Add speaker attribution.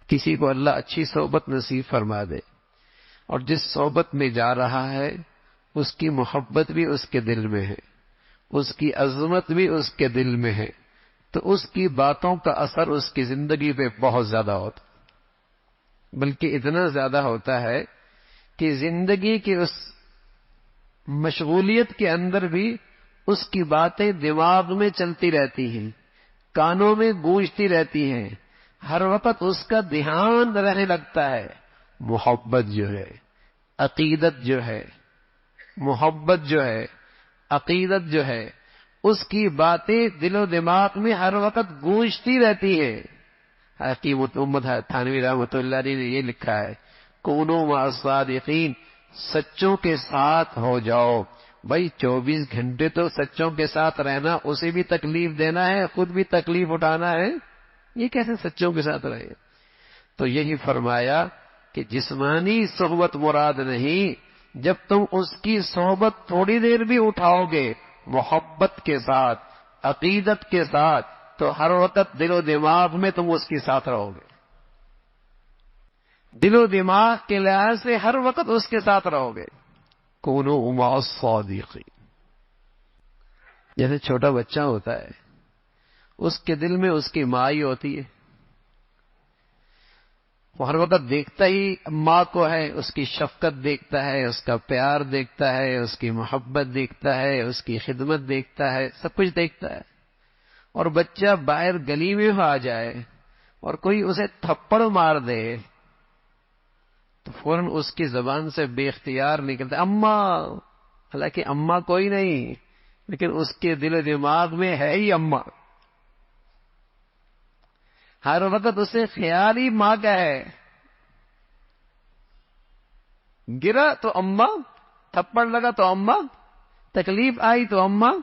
Speaker 1: کسی کو اللہ اچھی صحبت نصیب فرما دے اور جس صحبت میں جا رہا ہے اس کی محبت بھی اس کے دل میں ہے، اس کی عظمت بھی اس کے دل میں ہے، تو اس کی باتوں کا اثر اس کی زندگی پہ بہت زیادہ ہوتا، بلکہ اتنا زیادہ ہوتا ہے کہ زندگی کی اس مشغولیت کے اندر بھی اس کی باتیں دماغ میں چلتی رہتی ہیں، کانوں میں گونجتی رہتی ہیں، ہر وقت اس کا دھیان رہنے لگتا ہے۔ محبت جو ہے، عقیدت جو ہے، محبت جو ہے، عقیدت جو ہے، اس کی باتیں دل و دماغ میں ہر وقت گونجتی رہتی ہیں۔ حکیم محمد تھانوی رحمۃ اللہ علیہ نے یہ لکھا ہے، کونوا مع الصادقین، سچوں کے ساتھ ہو جاؤ۔ بھائی 24 گھنٹے تو سچوں کے ساتھ رہنا، اسے بھی تکلیف دینا ہے، خود بھی تکلیف اٹھانا ہے، یہ کیسے سچوں کے ساتھ رہے؟ تو یہی فرمایا کہ جسمانی صحبت مراد نہیں، جب تم اس کی صحبت تھوڑی دیر بھی اٹھاؤ گے محبت کے ساتھ، عقیدت کے ساتھ، تو ہر وقت دل و دماغ میں تم اس کے ساتھ رہو گے، دل و دماغ کے لحاظ سے ہر وقت اس کے ساتھ رہو گے۔ کونوا مع الصادقین، جیسے چھوٹا بچہ ہوتا ہے، اس کے دل میں اس کی ماں ہی ہوتی ہے، وہ ہر وقت دیکھتا ہی ماں کو ہے، اس کی شفقت دیکھتا ہے، اس کا پیار دیکھتا ہے، اس کی محبت دیکھتا ہے، اس کی خدمت دیکھتا ہے، سب کچھ دیکھتا ہے۔ اور بچہ باہر گلی میں آ جائے اور کوئی اسے تھپڑ مار دے تو فوراً اس کی زبان سے بے اختیار نکلتا اماں، حالانکہ اماں کوئی نہیں، لیکن اس کے دل و دماغ میں ہے ہی اماں، ہر وقت اسے خیال ہی ماں کا ہے۔ گرا تو اماں، تھپڑ لگا تو اماں، تکلیف آئی تو اماں،